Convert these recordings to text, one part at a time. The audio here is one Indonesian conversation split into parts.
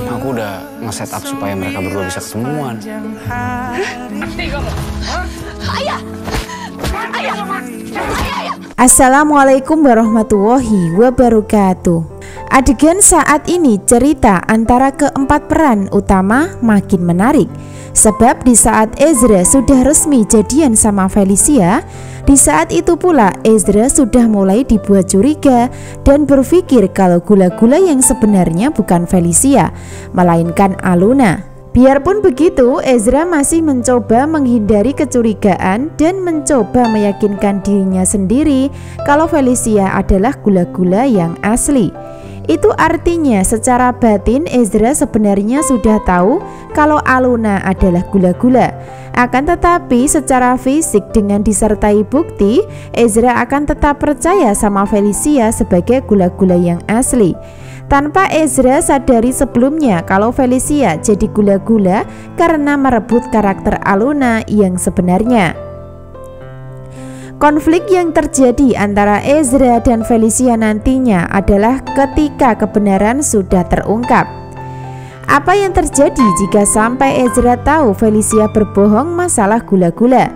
Aku udah nge-set up supaya mereka berdua bisa ketemuan. Ayah! Assalamualaikum warahmatullahi wabarakatuh. Adegan saat ini cerita antara keempat peran utama makin menarik. Sebab di saat Ezra sudah resmi jadian sama Felicia, di saat itu pula Ezra sudah mulai dibuat curiga dan berpikir kalau gula-gula yang sebenarnya bukan Felicia, melainkan Aluna. Biarpun begitu, Ezra masih mencoba menghindari kecurigaan dan mencoba meyakinkan dirinya sendiri kalau Felicia adalah gula-gula yang asli. Itu artinya secara batin Ezra sebenarnya sudah tahu kalau Aluna adalah gula-gula. Akan tetapi secara fisik dengan disertai bukti, Ezra akan tetap percaya sama Felicia sebagai gula-gula yang asli. Tanpa Ezra sadari sebelumnya kalau Felicia jadi gula-gula karena merebut karakter Aluna yang sebenarnya. Konflik yang terjadi antara Ezra dan Felicia nantinya adalah ketika kebenaran sudah terungkap. Apa yang terjadi jika sampai Ezra tahu Felicia berbohong masalah gula-gula?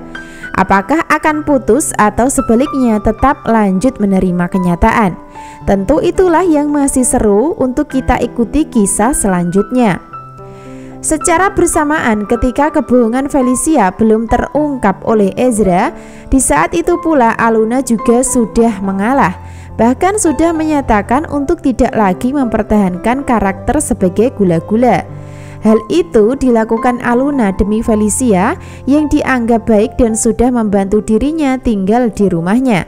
Apakah akan putus atau sebaliknya tetap lanjut menerima kenyataan? Tentu itulah yang masih seru untuk kita ikuti kisah selanjutnya. Secara bersamaan ketika kebohongan Felicia belum terungkap oleh Ezra, di saat itu pula Aluna juga sudah mengalah. Bahkan sudah menyatakan untuk tidak lagi mempertahankan karakter sebagai gula-gula. Hal itu dilakukan Aluna demi Felicia yang dianggap baik dan sudah membantu dirinya tinggal di rumahnya.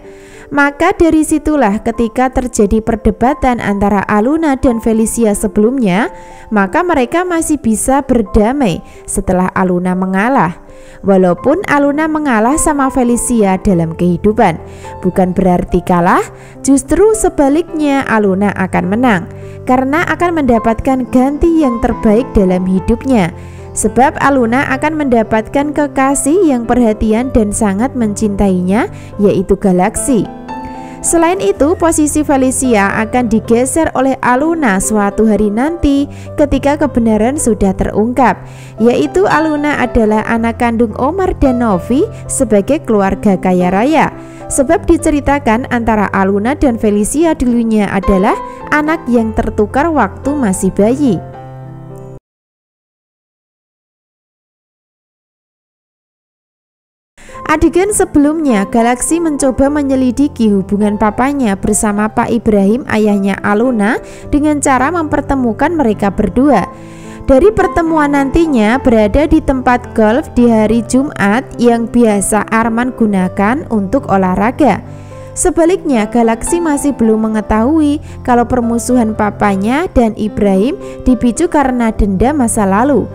Maka dari situlah ketika terjadi perdebatan antara Aluna dan Felicia sebelumnya, maka mereka masih bisa berdamai setelah Aluna mengalah. Walaupun Aluna mengalah sama Felicia dalam kehidupan, bukan berarti kalah, justru sebaliknya Aluna akan menang karena akan mendapatkan ganti yang terbaik dalam hidupnya. Sebab Aluna akan mendapatkan kekasih yang perhatian dan sangat mencintainya, yaitu Galaxy. Selain itu, posisi Felicia akan digeser oleh Aluna suatu hari nanti ketika kebenaran sudah terungkap, yaitu Aluna adalah anak kandung Omar dan Novi sebagai keluarga kaya raya. Sebab diceritakan antara Aluna dan Felicia dulunya adalah anak yang tertukar waktu masih bayi. Adegan sebelumnya, Galaxy mencoba menyelidiki hubungan papanya bersama Pak Ibrahim, ayahnya Aluna, dengan cara mempertemukan mereka berdua. Dari pertemuan nantinya berada di tempat golf di hari Jumat yang biasa Arman gunakan untuk olahraga. Sebaliknya, Galaxy masih belum mengetahui kalau permusuhan papanya dan Ibrahim dipicu karena dendam masa lalu.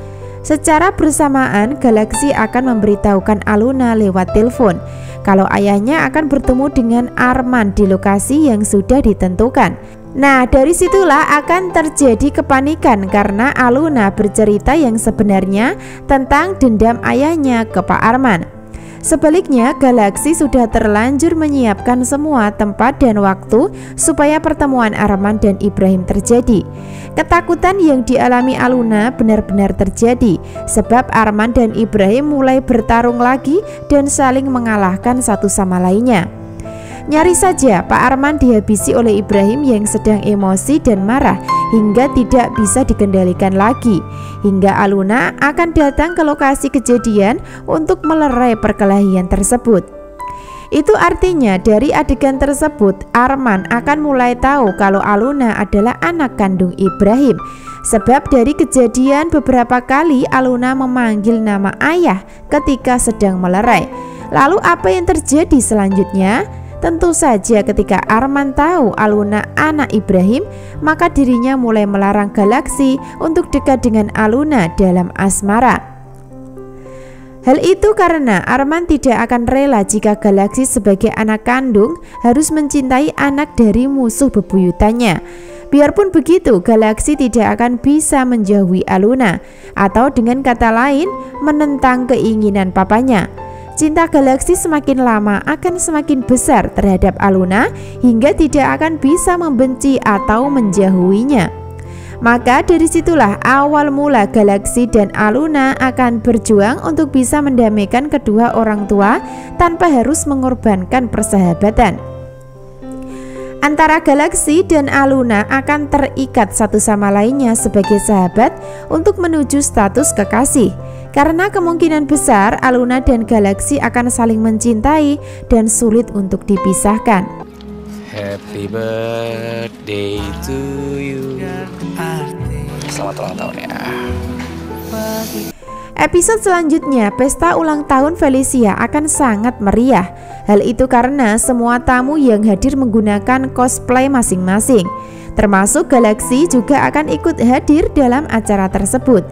Secara bersamaan, Galaxy akan memberitahukan Aluna lewat telepon kalau ayahnya akan bertemu dengan Arman di lokasi yang sudah ditentukan. Nah, dari situlah akan terjadi kepanikan karena Aluna bercerita yang sebenarnya tentang dendam ayahnya ke Pak Arman. Sebaliknya, Galaxy sudah terlanjur menyiapkan semua tempat dan waktu supaya pertemuan Arman dan Ibrahim terjadi. Ketakutan yang dialami Aluna benar-benar terjadi sebab Arman dan Ibrahim mulai bertarung lagi dan saling mengalahkan satu sama lainnya. Nyaris saja Pak Arman dihabisi oleh Ibrahim yang sedang emosi dan marah hingga tidak bisa dikendalikan lagi, hingga Aluna akan datang ke lokasi kejadian untuk melerai perkelahian tersebut. Itu artinya dari adegan tersebut Arman akan mulai tahu kalau Aluna adalah anak kandung Ibrahim. Sebab dari kejadian beberapa kali Aluna memanggil nama ayah ketika sedang melerai. Lalu apa yang terjadi selanjutnya? Tentu saja ketika Arman tahu Aluna anak Ibrahim, maka dirinya mulai melarang Galaxy untuk dekat dengan Aluna dalam asmara. Hal itu karena Arman tidak akan rela jika Galaxy sebagai anak kandung harus mencintai anak dari musuh bebuyutannya. Biarpun begitu, Galaxy tidak akan bisa menjauhi Aluna, atau dengan kata lain menentang keinginan papanya. Cinta Galaxy semakin lama akan semakin besar terhadap Aluna hingga tidak akan bisa membenci atau menjauhinya. Maka dari situlah awal mula Galaxy dan Aluna akan berjuang untuk bisa mendamaikan kedua orang tua tanpa harus mengorbankan persahabatan. Antara Galaxy dan Aluna akan terikat satu sama lainnya sebagai sahabat untuk menuju status kekasih. Karena kemungkinan besar Aluna dan Galaxy akan saling mencintai dan sulit untuk dipisahkan. Happy birthday to you. Selamat ulang tahun ya. Episode selanjutnya, pesta ulang tahun Felicia akan sangat meriah. Hal itu karena semua tamu yang hadir menggunakan cosplay masing-masing. Termasuk Galaxy juga akan ikut hadir dalam acara tersebut.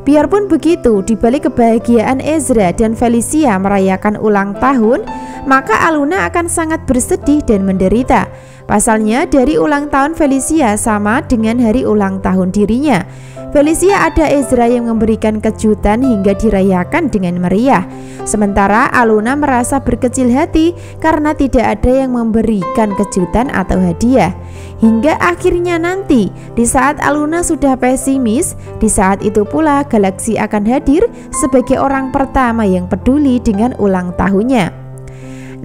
Biarpun begitu, di balik kebahagiaan Ezra dan Felicia merayakan ulang tahun, maka Aluna akan sangat bersedih dan menderita. Pasalnya dari ulang tahun Felicia sama dengan hari ulang tahun dirinya. Felicia ada Ezra yang memberikan kejutan hingga dirayakan dengan meriah. Sementara Aluna merasa berkecil hati karena tidak ada yang memberikan kejutan atau hadiah. Hingga akhirnya nanti, di saat Aluna sudah pesimis, di saat itu pula Galaxy akan hadir sebagai orang pertama yang peduli dengan ulang tahunnya.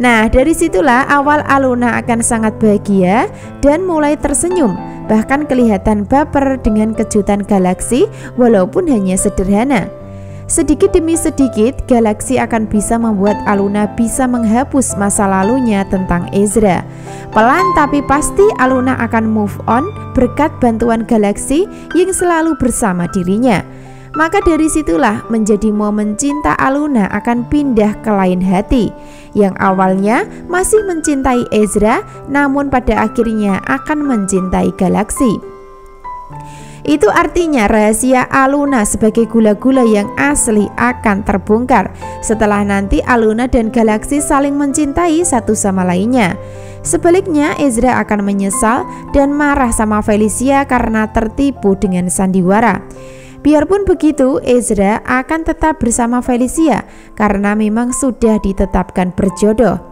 Nah, dari situlah awal Aluna akan sangat bahagia dan mulai tersenyum. Bahkan kelihatan baper dengan kejutan Galaxy walaupun hanya sederhana. Sedikit demi sedikit, Galaxy akan bisa membuat Aluna bisa menghapus masa lalunya tentang Ezra. Pelan tapi pasti Aluna akan move on berkat bantuan Galaxy yang selalu bersama dirinya. Maka dari situlah menjadi momen cinta Aluna akan pindah ke lain hati. Yang awalnya masih mencintai Ezra, namun pada akhirnya akan mencintai Galaxy. Itu artinya rahasia Aluna sebagai gula-gula yang asli akan terbongkar setelah nanti Aluna dan Galaxy saling mencintai satu sama lainnya. Sebaliknya, Ezra akan menyesal dan marah sama Felicia karena tertipu dengan sandiwara. Biarpun begitu, Ezra akan tetap bersama Felicia karena memang sudah ditetapkan berjodoh.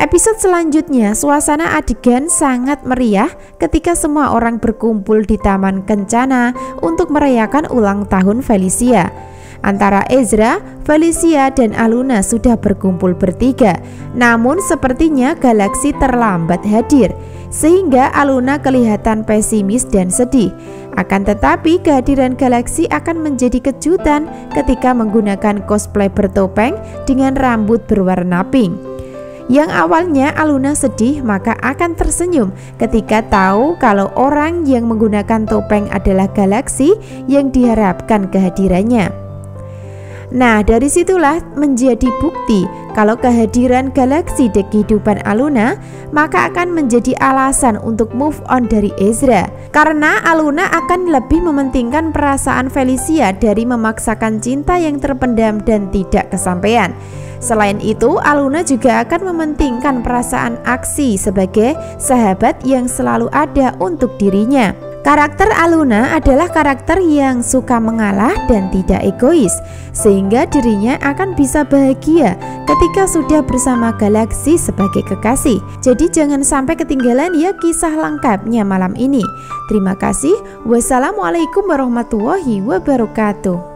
Episode selanjutnya, suasana adegan sangat meriah ketika semua orang berkumpul di Taman Kencana untuk merayakan ulang tahun Felicia. Antara Ezra, Felicia, dan Aluna sudah berkumpul bertiga. Namun sepertinya Galaxy terlambat hadir, sehingga Aluna kelihatan pesimis dan sedih. Akan tetapi kehadiran Galaxy akan menjadi kejutan ketika menggunakan cosplay bertopeng dengan rambut berwarna pink. Yang awalnya Aluna sedih maka akan tersenyum ketika tahu kalau orang yang menggunakan topeng adalah Galaxy yang diharapkan kehadirannya. Nah, dari situlah menjadi bukti kalau kehadiran Galaxy di kehidupan Aluna maka akan menjadi alasan untuk move on dari Ezra. Karena Aluna akan lebih mementingkan perasaan Felicia dari memaksakan cinta yang terpendam dan tidak kesampaian. Selain itu, Aluna juga akan mementingkan perasaan aksi sebagai sahabat yang selalu ada untuk dirinya. Karakter Aluna adalah karakter yang suka mengalah dan tidak egois, sehingga dirinya akan bisa bahagia ketika sudah bersama Galaxy sebagai kekasih. Jadi jangan sampai ketinggalan ya kisah lengkapnya malam ini. Terima kasih. Wassalamualaikum warahmatullahi wabarakatuh.